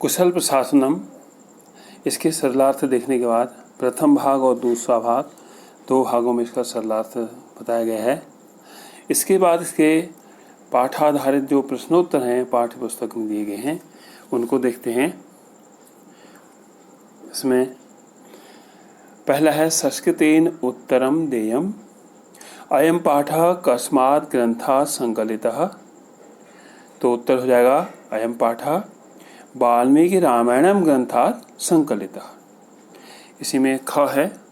कुशल प्रशासनम, इसके सरलार्थ देखने के बाद प्रथम भाग और दूसरा भाग दो भागों में इसका सरलार्थ बताया गया है। इसके बाद इसके पाठाधारित जो प्रश्नोत्तर हैं पाठ्य पुस्तक में दिए गए हैं उनको देखते हैं। इसमें पहला है संस्कृतेन उत्तरम देयम, अयम पाठः कस्मात् ग्रंथात् संकलितः। तो उत्तर हो जाएगा अयम पाठः वाल्मीकि रामायणम ग्रंथात् संकलितः। इसी में ख है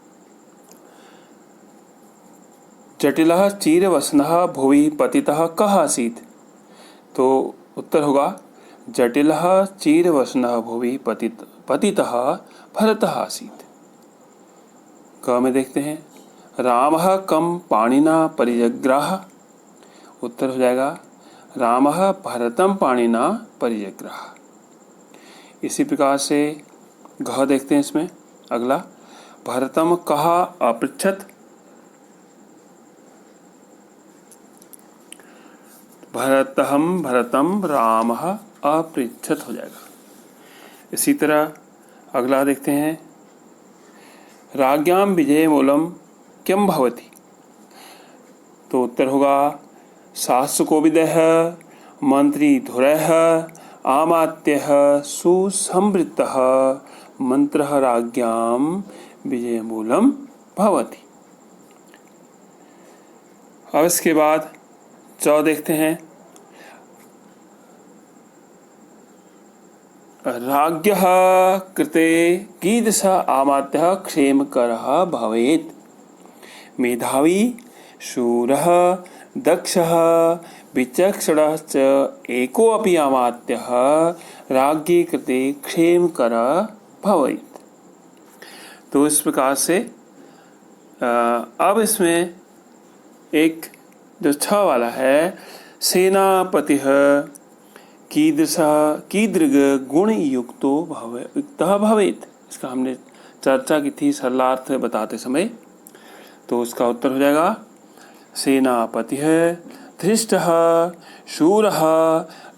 जटिलः चीरवसनः भुवि पतितः कः आसीत्। तो उत्तर होगा जटिलः चीरवसनः भुवि पतितः भरतः आसीत्। क में देखते हैं रामः कम पाणिना परिजग्राह। उत्तर हो जाएगा रामः भरतम पाणिना परिजग्राह। इसी प्रकार से घ देखते हैं। इसमें अगला भरतम कः अपृच्छत्। भरतम रामः अपृच्छत् हो जाएगा। इसी तरह अगला देखते हैं राज्ञां विजय मूलम किम भवति। तो उत्तर होगा शास्त्रकोविदः मंत्रीधुरः आमात्यः सुसंवृत्तः मंत्रः राज्ञां विजय मूलम भवति। अब इसके बाद चौ देखते हैं राज्ञः कृते कीदृश आमात्यः क्षेमकरः भवेत्। मेधावी शूरः दक्षः विचक्षणः च एको अपि आमात्यः राज्ञे कृते क्षेमकरः भवेत्। तो इस प्रकार से अब इसमें एक जो छ वाला है सेनापतिः कीदृग गुण युक्तो भवेत्। इसका हमने चर्चा की थी सरलार्थ बताते समय। तो उसका उत्तर हो जाएगा सेनापतिः धृष्टः शूरः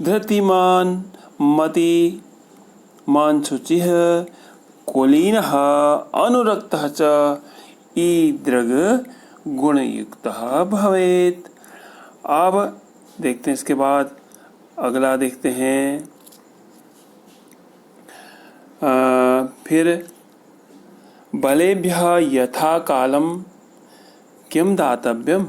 धृतिमान् मतिमान् शुचिः कुलीनः अनुरक्तः च ईदृग गुणयुक्तः भवेत्। अब देखते हैं इसके बाद अगला देखते हैं फिर बलेभ्यः यथा कालम किम दातव्यम।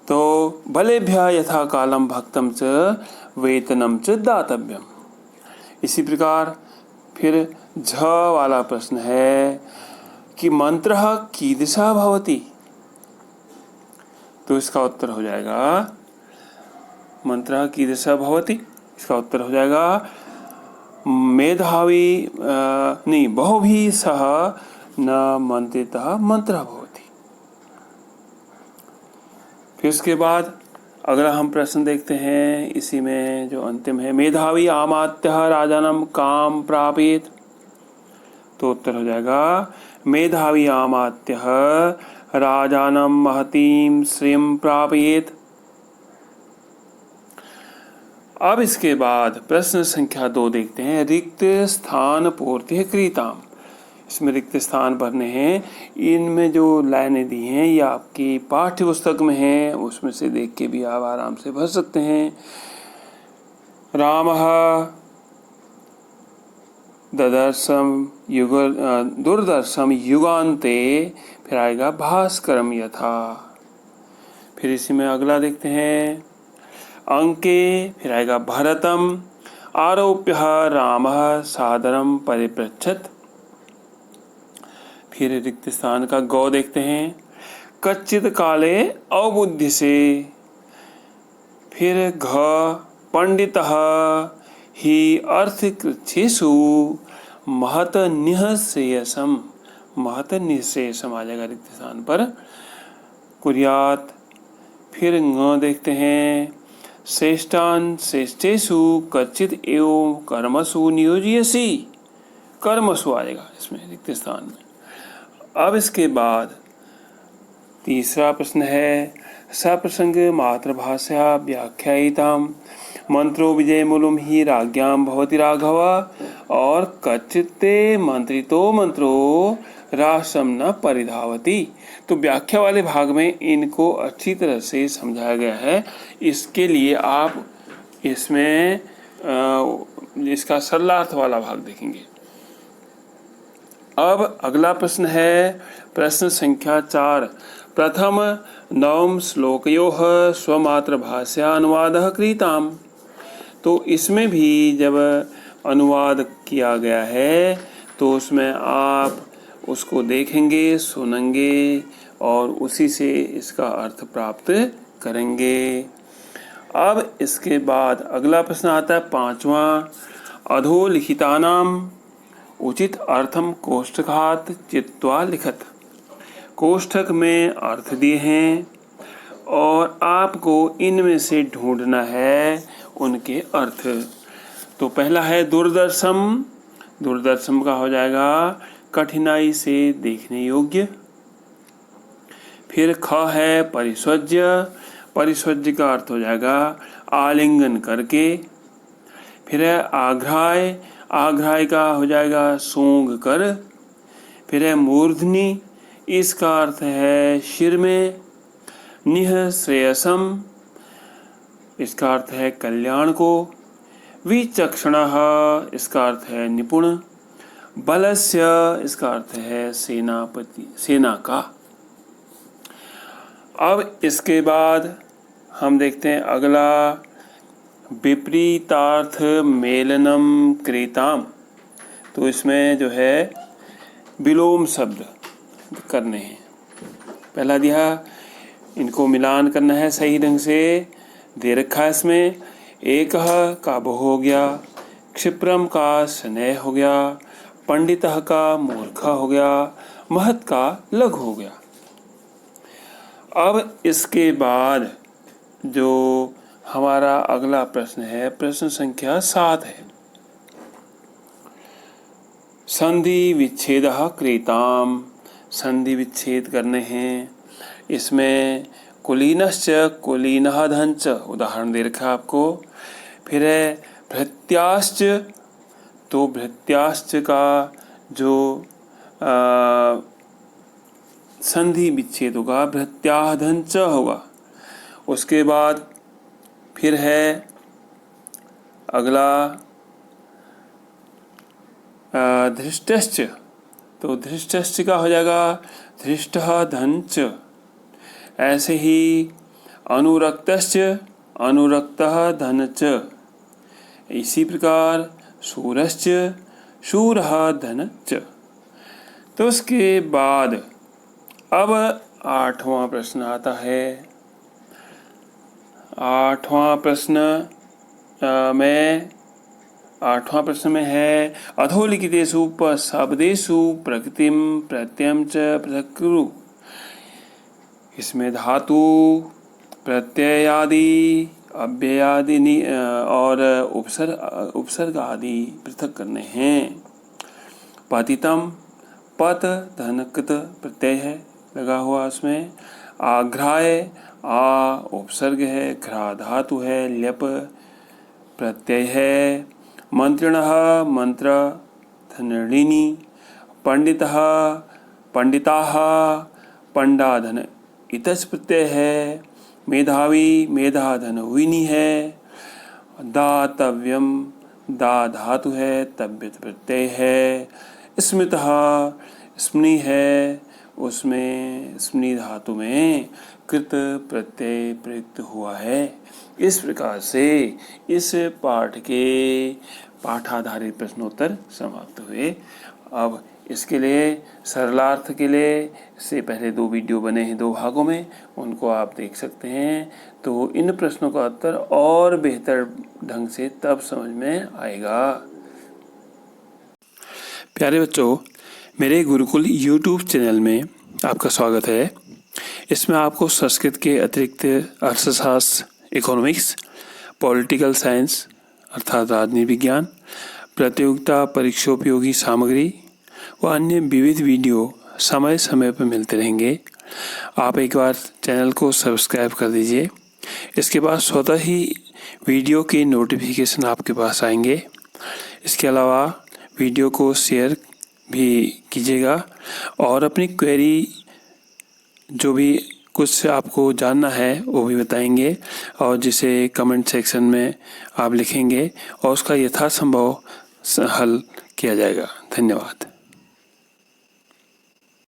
तो बलेभ्यः यथा कालम भक्तम च वेतनम च दातव्यम। इसी प्रकार फिर झ वाला प्रश्न है कि मंत्रः कीदृशः भवति। तो इसका उत्तर हो जाएगा मंत्रः कीदृशः भवति। इसका उत्तर हो जाएगा मेधावी नहीं बहुभिः सह न मंत्रितः मंत्रः भवति। फिर उसके बाद अगला हम प्रश्न देखते हैं। इसी में जो अंतिम है मेधावी आमात्यः राजानम काम प्रापेत। तो उत्तर हो जाएगा मेधावी आमात्यः राजानम महतीं श्रियं प्रापेत। अब इसके बाद प्रश्न संख्या 2 देखते हैं रिक्त स्थान पूर्ति क्रीताम। इसमें रिक्त स्थान भरने हैं। इनमें जो लाइनें दी हैं ये आपकी पाठ्य पुस्तक में हैं, उसमें से देख के भी आप आराम से भर सकते हैं। रामः दुर्दर्शम युगान्ते, फिर आएगा भास्करम यथा। फिर इसी में अगला देखते हैं अंके, फिर आएगा भरतम आरोप्य रामः सादरम परिपृच्छत्। फिर रिक्त स्थान का गौ देखते हैं कच्चित काले अबुद्धि से। फिर घ पंडितः ही अर्थकृच्छेषु महत निःश्रेयसम। महत निःश्रेयसम आ जाएगा रिक्त स्थान पर कुर्यात। फिर ङ देखते हैं श्रेष्ठान श्रेष्ठेषु कच्चित एवं कर्मसु नियोजयसि। कर्मसु आ जाएगा इसमें रिक्त स्थान में। अब इसके बाद तीसरा प्रश्न है सप्रसंग मातृभाषया व्याख्यायितां मंत्रो विजय मूलम ही राज्ञां भवति राघव और कच्चिते मंत्रितो मंत्रो राष्ट्रम न परिधावती। तो व्याख्या वाले भाग में इनको अच्छी तरह से समझाया गया है। इसके लिए आप इसमें इसका सरलार्थ वाला भाग देखेंगे। अब अगला प्रश्न है प्रश्न संख्या 4। प्रथम नवम श्लोकयोः स्वमातृभाषया अनुवादः क्रियताम्। तो इसमें भी जब अनुवाद किया गया है तो उसमें आप उसको देखेंगे, सुनेंगे और उसी से इसका अर्थ प्राप्त करेंगे। अब इसके बाद अगला प्रश्न आता है 5वां। अधोलिखितानाम उचित अर्थम कोष्ठकात् चित्वा लिखत। कोष्ठक में अर्थ दिए हैं और आपको इनमें से ढूंढना है उनके अर्थ। तो पहला है दूरदर्शम। दूरदर्शम का हो जाएगा कठिनाई से देखने योग्य। फिर ख है परिस्वज्य। परिस्वज्य का अर्थ हो जाएगा आलिंगन करके। फिर है आघ्राय। आघ्राय का हो जाएगा सूंघ कर। फिर है मूर्धनि। इसका अर्थ है सिर में। निह श्रेयसम। इसका अर्थ है कल्याण को। विचक्षणः। इसका अर्थ है निपुण। बलस्य। इसका अर्थ है सेनापति, सेना का। अब इसके बाद हम देखते हैं अगला विपरीतार्थ मेलनम क्रेताम। तो इसमें जो है विलोम शब्द करने हैं। पहला दिया इनको मिलान करना है सही ढंग से। दे रखा है इसमें एक का बहु हो गया, क्षिप्रम का स्नेह हो गया, पंडितः का मूर्ख हो गया, महत का लघु हो गया। अब इसके बाद जो हमारा अगला प्रश्न है प्रश्न संख्या 7 है। संधि विच्छेदः क्रियताम्। संधि विच्छेद करने हैं। इसमें कुलीनश्च कुलीनः धनच उदाहरण दे रखा है आपको। फिर है भृत्याश्च। तो भृत्याश्च का जो संधि विच्छेद होगा भृत्याः धनच होगा। उसके बाद फिर है अगला धृष्टश्च। तो धृष्टश्च का हो जाएगा धृष्टः धनच। ऐसे ही अनुरक्तश्च अनुरक्तः धनच। इसी प्रकार शूरश्च शूरः धनच। तो उसके बाद अब 8वां प्रश्न आता है। 8वां प्रश्न में है अधोलिखितेषु शब्देषु प्रकृतिम प्रत्ययम च पृथक् कुरु। इसमें धातु प्रत्यय आदि अव्ययादि और उपसर्ग आदि पृथक करने हैं। पतितम पत धनकृत प्रत्यय है लगा हुआ उसमें। आघ्राय आ उपसर्ग है, घ्रा धातु है, ल्यप प्रत्यय है। मंत्रिणः मंत्र धनऋणी। पंडितः पंडिताः पंडाधन इतच प्रत्यय है। मेधावी मेधा धनविनी है। दातव्यम दा धातु है, तव्यत प्रत्यय है। स्मृतः स्मृ है, उसमें स्मृ धातु में कृत प्रत्यय प्रयुक्त हुआ है। इस प्रकार से इस पाठ के पाठाधारित प्रश्नोत्तर समाप्त हुए। अब इसके लिए सरलार्थ के लिए इससे पहले 2 वीडियो बने हैं 2 भागों में, उनको आप देख सकते हैं। तो इन प्रश्नों का उत्तर और बेहतर ढंग से तब समझ में आएगा। प्यारे बच्चों, मेरे गुरुकुल YouTube चैनल में आपका स्वागत है। इसमें आपको संस्कृत के अतिरिक्त अर्थशास्त्र, इकोनॉमिक्स, पॉलिटिकल साइंस अर्थात राजनीति विज्ञान, प्रतियोगिता परीक्षोपयोगी सामग्री व अन्य विविध वीडियो समय समय पर मिलते रहेंगे। आप एक बार चैनल को सब्सक्राइब कर दीजिए। इसके बाद स्वतः ही वीडियो के नोटिफिकेशन आपके पास आएंगे। इसके अलावा वीडियो को शेयर भी कीजिएगा और अपनी क्वेरी जो भी कुछ आपको जानना है वो भी बताएंगे और जिसे कमेंट सेक्शन में आप लिखेंगे और उसका यथासंभव हल किया जाएगा। धन्यवाद।